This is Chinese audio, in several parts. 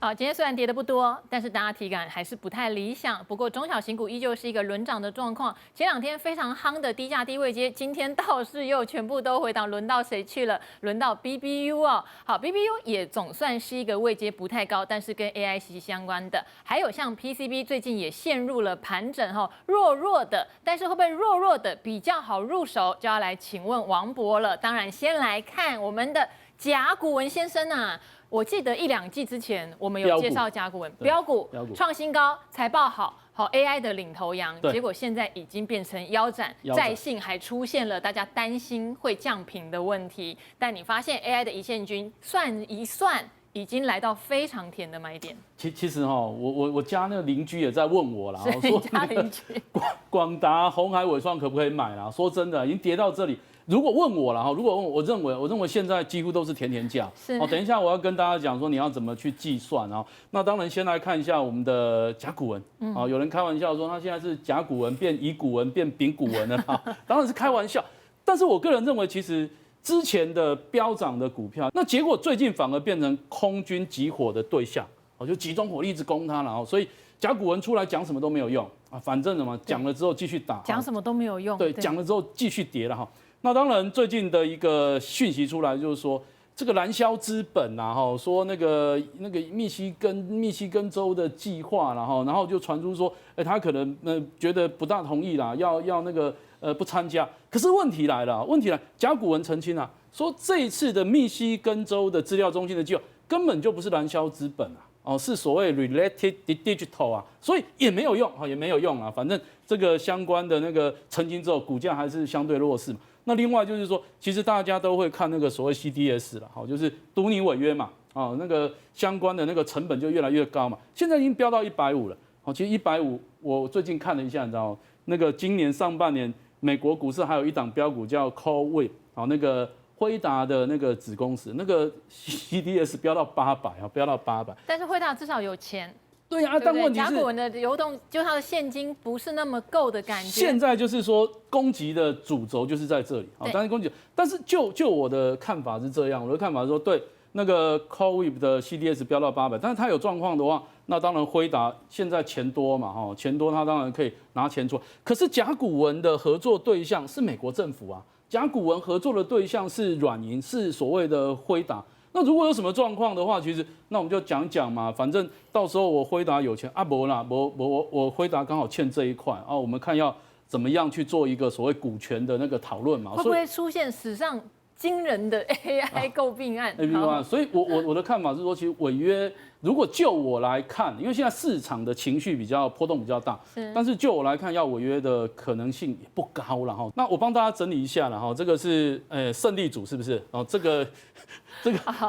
今天虽然跌的不多，但是大家体感还是不太理想。不过中小型股依旧是一个轮涨的状况。前两天非常夯的低价低位接，今天倒是又全部都回档，轮到谁去了？轮到 BBU 哦。好 ，BBU 也总算是一个位阶不太高，但是跟 AI 息息相关的。还有像 PCB 最近也陷入了盘整弱弱的，但是会不会弱弱的比较好入手？就要来请问王博了。当然，先来看我们的甲骨文先生啊。我记得1、2季之前，我们有介绍甲骨文标股创新高，财报好，AI 的领头羊，结果现在已经变成腰斩，在信还出现了大家担心会降频的问题。但你发现 AI 的一线军算一算，已经来到非常甜的买点。其实我家那个邻居也在问我啦，说家邻居广达、鸿海、伟创可不可以买啦？说真的，已经跌到这里。如果问我了哈，如果问我认为现在几乎都是甜价。等一下我要跟大家讲说你要怎么去计算啊。那当然先来看一下我们的甲骨文。有人开玩笑说他现在是甲骨文变乙骨文变丙骨文了哈，当然是开玩笑。但是我个人认为，其实之前的飙涨的股票，那结果最近反而变成空军集火的对象，就集中火力一直攻它了，所以甲骨文出来讲什么都没有用啊，反正讲了之后继续打，讲什么都没有用。对，讲了之后继续跌了哈。那当然，最近的一个讯息出来，就是说这个蓝霄资本啊，说那个密西根州的计划，然后就传出说，他可能觉得不大同意啦，要那个不参加。可是问题来了，甲骨文澄清啊，说这一次的密西根州的资料中心的计划根本就不是蓝霄资本啊。是所谓 related digital 啊，所以也没有用啊。反正这个相关的那个澄清之后，股价还是相对弱势嘛。那另外就是说，其实大家都会看那个所谓 CDS 了，就是赌你违约嘛，那个相关的那个成本就越来越高嘛。现在已经飙到150了，其实150，我最近看了一下，你知道那个今年上半年美国股市还有一档标股叫 CoreWeave， 那个辉达的那个子公司，那个 CDS 飙到800，但是辉达至少有钱。对啊，但问题是甲骨文的流动，就它的现金不是那么够的感觉。现在就是说，攻击的主轴就是在这里啊，但是就我的看法是这样，我的看法是说，对那个 CoreWeave 的 CDS 飙到800，但是它有状况的话，那当然辉达现在钱多嘛，钱多它当然可以拿钱出。可是甲骨文的合作对象是美国政府啊，甲骨文合作的对象是软银，是所谓的辉达。那如果有什么状况的话，其实那我们就讲讲嘛，反正到时候我辉达有钱啊，我辉达刚好欠这一块啊，我们看要怎么样去做一个所谓股权的那个讨论嘛。会不会出现史上惊人的 AI 诟病案？所以我的看法是说，其实违约，如果就我来看，因为现在市场的情绪波动比较大，但是就我来看，要违约的可能性也不高了哈。那我帮大家整理一下了哈，这个是胜利组是不是？然后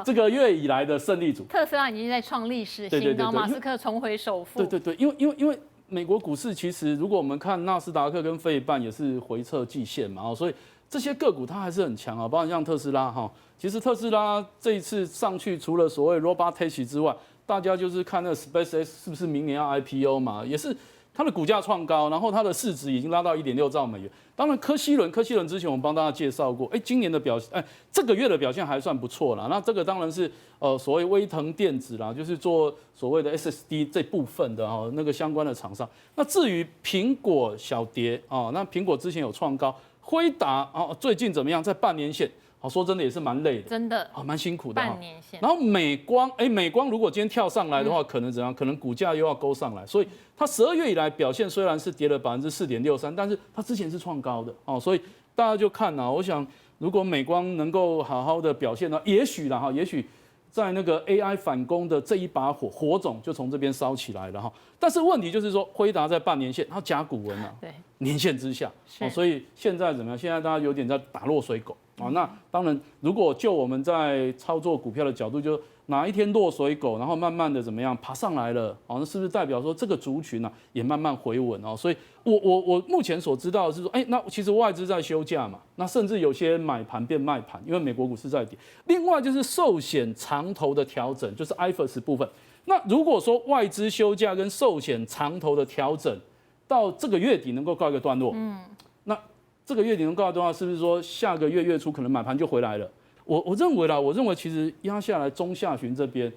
这个月以来的胜利组，特斯拉已经在创历史新高，马斯克重回首富。对，因为美国股市其实如果我们看纳斯达克跟费半也是回撤季线嘛，所以这些个股它还是很强啊，包括像特斯拉哈。其实特斯拉这一次上去，除了所谓 Robotaxi 之外，大家就是看那个 SpaceX 是不是明年要 IPO 嘛，也是它的股价创高，然后它的市值已经拉到1.6兆美元。当然科希伦之前我们帮大家介绍过，今年的表现，这个月的表现还算不错啦。那这个当然是所谓威腾电子啦，就是做所谓的 SSD 这部分的那个相关的厂商。那至于苹果小跌那苹果之前有创高，辉达最近怎么样，在半年线。说真的也是蛮累的，真的蛮辛苦的。半年线。然后美光如果今天跳上来的话，可能怎样？可能股价又要勾上来。所以它12月以来表现虽然是跌了4.63%，但是它之前是创高的所以大家就看我想如果美光能够好好的表现呢，也许在那个 AI 反攻的这一把火种就从这边烧起来了但是问题就是说，辉达在半年线，它甲骨文对年线之下所以现在怎么样？现在大家有点在打落水狗那当然，如果就我们在操作股票的角度，就哪一天落水狗，然后慢慢的怎么样爬上来了那是不是代表说这个族群也慢慢回稳所以我目前所知道的是说，那其实外资在休假嘛，那甚至有些买盘变卖盘，因为美国股市在跌。另外就是寿险长头的调整，就是 IFRS 部分。那如果说外资休假跟寿险长头的调整到这个月底能够告一个段落，那这个月底能告一个段落，是不是说下个月月初可能买盘就回来了？我认为其实压下来中下旬这边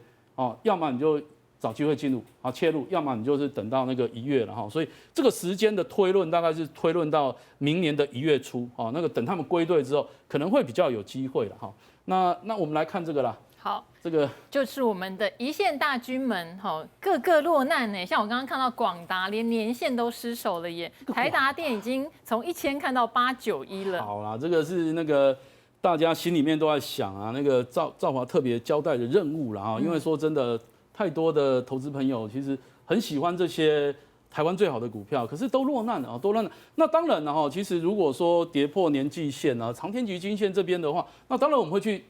要么你就找机会进入啊切入，要么你就是等到那个1月了哈。所以这个时间的推论大概是推论到明年的1月初啊，那个等他们归队之后，可能会比较有机会了哈。那我们来看这个啦。好，这个就是我们的一线大军们，个个落难呢。像我刚刚看到广达连年线都失守了耶，台达电已经从1000看到891了。好啦，这个是那个大家心里面都在想啊，那个赵华特别交代的任务啦啊，因为说真的，太多的投资朋友其实很喜欢这些台湾最好的股票，可是都落难了啊，都落难。那当然了哈，其实如果说跌破年季线啊、长天期均线这边的话，那当然我们会去。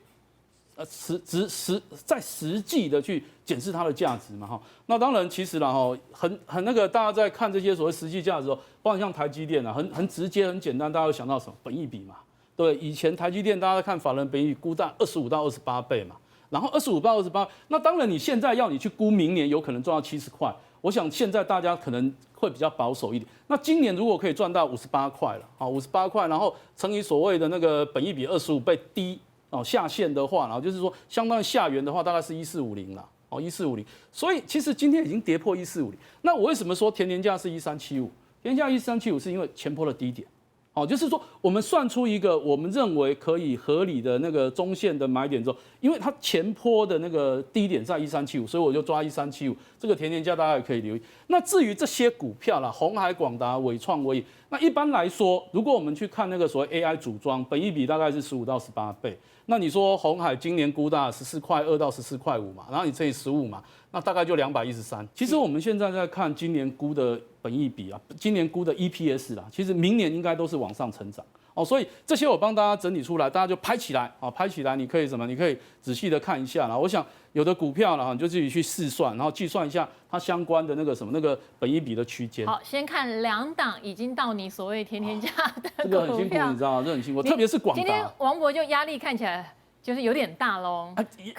再实际的去检视它的价值嘛哈，那当然其实啦哈，很那个大家在看这些所谓实际价值的时候，包括像台积电啊，很直接很简单，大家会想到什么？本益比嘛，对，以前台积电大家在看法人本益比估大25到28倍嘛，然后25到28，那当然你现在要你去估明年有可能赚到70块，我想现在大家可能会比较保守一点。那今年如果可以赚到58块了啊，58块，然后乘以所谓的那个本益比25倍低。下限的话，然后就是说，相当于下缘的话，大概是1450啦，1450。所以其实今天已经跌破1450。那我为什么说甜甜价是1375？甜甜价1375是因为前波的低点。就是说我们算出一个我们认为可以合理的那个中线的买点之后，因为它前波的那个低点在1375，所以我就抓1375。这个甜甜价大家也可以留意。那至于这些股票啦，鸿海、广达、伟创、伟影，那一般来说，如果我们去看那个所谓 AI 组装，本益比大概是15到18倍。那你说鸿海今年估大14.2到14.5嘛，然后你乘以15嘛，那大概就213。其实我们现在在看今年估的本益比啊，今年估的 EPS 啦，其实明年应该都是往上成长所以这些我帮大家整理出来，大家就拍起来拍起来，你可以什么？你可以仔细的看一下啦。我想有的股票啦，你就自己去试算，然后计算一下它相关的那个什么那个本益比的区间。好，先看2档已经到你所谓甜甜价的股票，这个很辛苦，你知道吗？这很辛苦，特别是广达。今天王博就压力看起来就是有点大喽，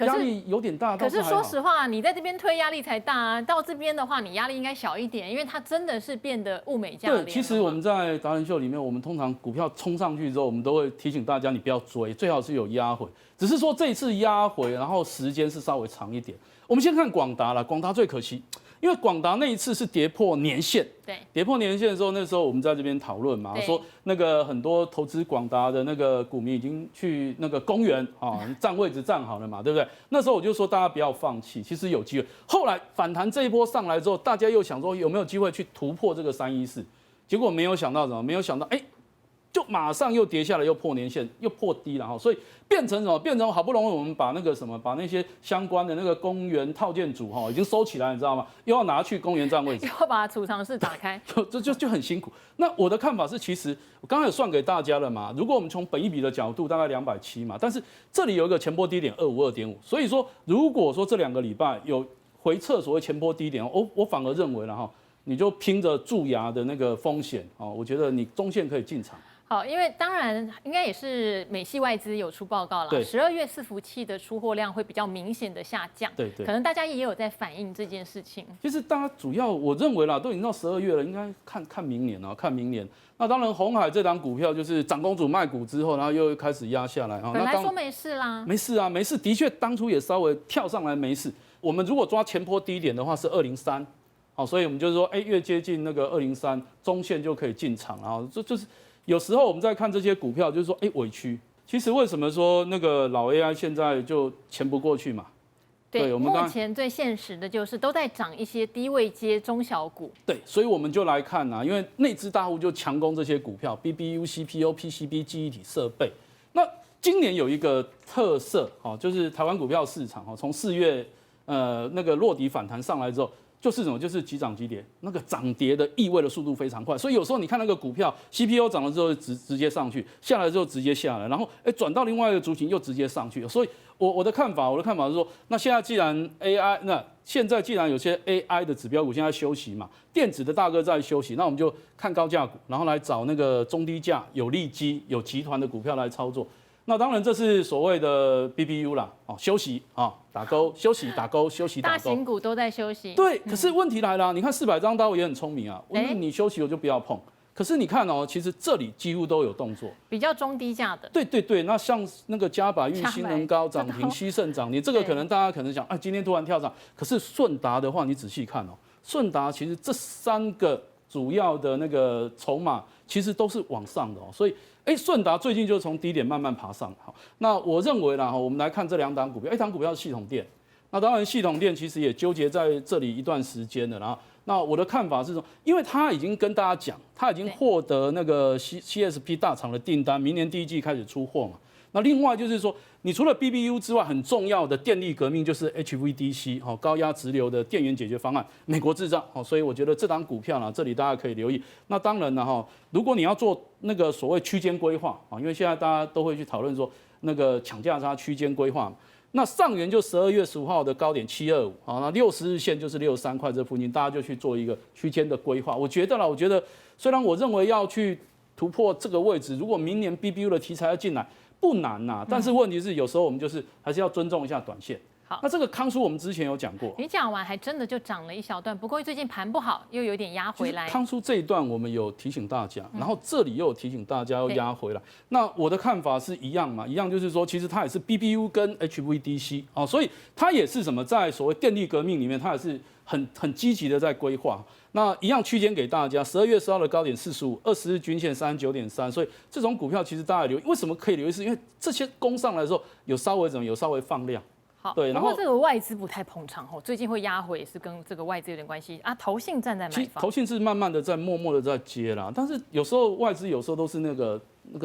压力有点大。可是说实话，你在这边推压力才大啊，到这边的话，你压力应该小一点，因为它真的是变得物美价廉。对，其实我们在达人秀里面，我们通常股票冲上去之后，我们都会提醒大家，你不要追，最好是有压回。只是说这一次压回，然后时间是稍微长一点。我们先看广达啦，广达最可惜。因为广达那一次是跌破年线，对，跌破年线的时候，那时候我们在这边讨论嘛，说那个很多投资广达的那个股民已经去那个公园占位置站好了嘛，对不对？那时候我就说大家不要放弃，其实有机会。后来反弹这一波上来之后，大家又想说有没有机会去突破这个314，结果没有想到什么？没有想到就马上又跌下来，又破年线，又破低了所以变成什么？变成好不容易我们把那个什么，把那些相关的那个公园套件组已经收起来，你知道吗？又要拿去公园站位置，又要把储藏室打开，就很辛苦。那我的看法是，其实我刚刚有算给大家了嘛。如果我们从本益比的角度，大概270嘛，但是这里有一个前波低点25、2.5，所以说如果说这2个礼拜有回测所谓前波低点，我反而认为了你就拼着蛀牙的那个风险我觉得你中线可以进场。好，因为当然应该也是美系外资有出报告了，12月伺服器的出货量会比较明显的下降，对，可能大家也有在反映这件事情。其实大家主要我认为啦，都已经到12月了，应该看明年看明年。那当然，鸿海这档股票就是长公主卖股之后，然后又开始压下来本来说没事啦，没事啊，没事，的确当初也稍微跳上来没事。我们如果抓前波低点的话是203，所以我们就是说，越接近那个203中线就可以进场，然后就是。有时候我们在看这些股票，就是说，委屈。其实为什么说那个老 AI 现在就钱不过去嘛？对，我们目前最现实的就是都在涨一些低位阶中小股。对，所以我们就来看因为内资大户就强攻这些股票 ，BBU、CPU、PCB、记忆体设备。那今年有一个特色就是台湾股票市场从4月那个落底反弹上来之后。就是什么？就是急涨急跌，那个涨跌的意味的速度非常快，所以有时候你看那个股票 CPU 涨了之后直接上去，下来之后直接下来，然后转到另外一个族群又直接上去，所以我的看法是说，那现在既然 AI， 那现在既然有些 AI 的指标股现在休息嘛，电子的大哥在休息，那我们就看高价股，然后来找那个中低价有利基有集团的股票来操作。那当然，这是所谓的 BBU 啦，休息打勾，休息打勾，休息打勾。大型股都在休息。对，可是问题来了，你看400张刀也很聪明啊，你休息我就不要碰，可是你看哦，其实这里几乎都有动作，比较中低价的。对对对，那像那个嘉百运、新能高涨停、西盛涨停，这个可能大家可能想，今天突然跳涨。可是顺达的话，你仔细看哦，顺达其实这3个主要的那个筹码其实都是往上的哦，所以顺达最近就从低点慢慢爬上。好，那我认为啦，我们来看这2档股票，一档股票是系统店，那当然系统店其实也纠结在这里一段时间了，然后。那我的看法是说，因为他已经跟大家讲，他已经获得那个 CSP 大厂的订单，明年第1季开始出货嘛。那另外就是说，你除了 BBU 之外，很重要的电力革命就是 HVDC 高压直流的电源解决方案，美国制造。所以我觉得这档股票呢，这里大家可以留意。那当然了如果你要做那个所谓区间规划因为现在大家都会去讨论说那个抢价差区间规划。那上缘就12月15号的高点725，那60日线就是63块这附近，大家就去做一个区间的规划。我觉得虽然我认为要去突破这个位置，如果明年 BBU 的题材要进来不难呐，但是问题是有时候我们就是还是要尊重一下短线。好，那这个康舒我们之前有讲过，你讲完还真的就涨了一小段，不过最近盘不好，又有点压回来。康舒这一段我们有提醒大家，然后这里又有提醒大家要压回来。那我的看法是一样嘛，一样就是说，其实它也是 BBU 跟 HVDC 所以它也是什么，在所谓电力革命里面，它也是很积极的在规划。那一样区间给大家，12月10号的高点45，20日均线39.3，所以这种股票其实大家留意，为什么可以留意？是因为这些攻上来的时候有稍微放量。好，对，不过这个外资不太捧场最近会压回也是跟这个外资有点关系啊。投信站在买方，投信是慢慢的在默默的在接啦，但是有时候外资有时候都是那个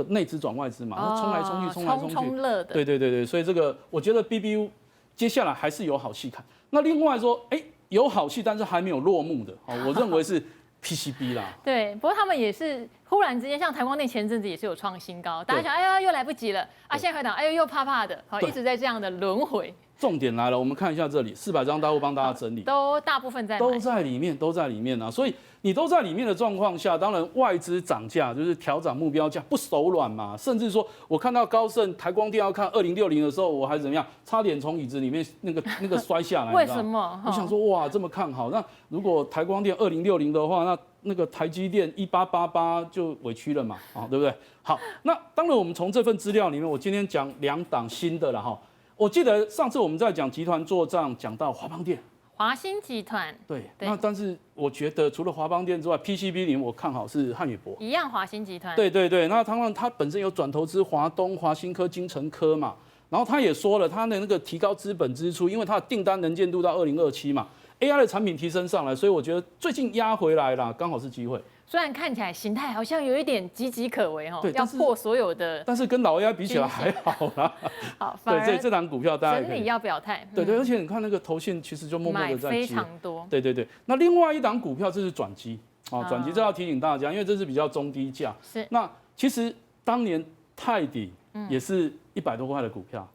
内资转外资嘛，它冲来冲去，冲热的。对，所以这个我觉得 BBU 接下来还是有好戏看。那另外说，有好戏，但是还没有落幕的我认为是 PCB 啦。对，不过他们也是忽然之间，像台光电前阵子也是有创新高，大家想，哎呀又来不及了啊，现在回档，哎呦又怕怕的，一直在这样的轮回。重点来了，我们看一下这里400张大户帮大家整理，都大部分在都在里面啊。所以你都在里面的状况下，当然外资涨价就是调涨目标价，不手软嘛。甚至说我看到高盛、台光电要看2060的时候，我还怎么样，差点从椅子里面那个摔下来。为什么？我想说哇，这么看好，那如果台光电2060的话，那个台积电1888就委屈了嘛，对不对？好，那当然我们从这份资料里面，我今天讲2档新的了我记得上次我们在讲集团作战，讲到华邦电、华新集团，对，那但是我觉得除了华邦电之外 ，PCB 里面我看好是汉语博，一样华新集团，对，那当然它本身有转投资华东、华新科、精诚科嘛，然后他也说了，他的那个提高资本支出，因为它的订单能见度到2027嘛 ，AI 的产品提升上来，所以我觉得最近压回来啦，刚好是机会。虽然看起来形态好像有一点岌岌可危要破所有的，但是跟老 AI 比起来还好啦。好，对，所以这档股票大家整理要表态。对，而且你看那个投信其实就默默的在接，非常多。对，那另外一档股票这是转机转机这要提醒大家，因为这是比较中低价。是。那其实当年泰迪也是100多块的股票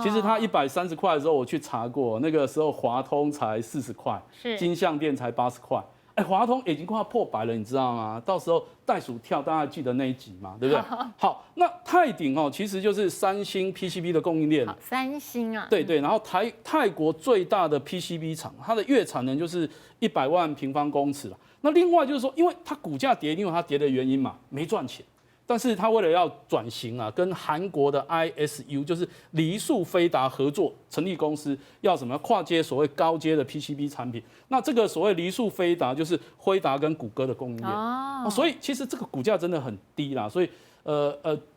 其实它130块的时候我去查过，那个时候华通才40块，金像电才80块。华通已经快要破100了，你知道吗？到时候袋鼠跳，大家记得那一集嘛，对不对？好，那泰鼎其实就是三星 PCB 的供应链。三星啊。对，然后泰国最大的 PCB 厂，它的月产能就是100万平方公尺了。那另外就是说，因为它股价跌，因为它跌的原因嘛，没赚钱。但是他为了要转型跟韩国的 ISU 就是梨树飞达合作成立公司，要什么跨接所谓高阶的 PCB 产品。那这个所谓梨树飞达就是辉达跟谷歌的供应链所以其实这个股价真的很低啦。所以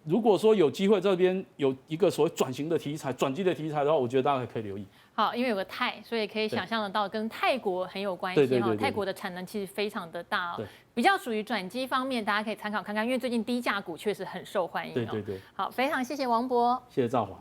如果说有机会这边有一个所谓转型的题材、转机的题材的话，我觉得大家可以留意。好，因为有个泰，所以可以想象得到跟泰国很有关系对，泰国的产能其实非常的大比较属于转机方面，大家可以参考看看，因为最近低价股确实很受欢迎对。好，非常谢谢王博，谢谢赵华。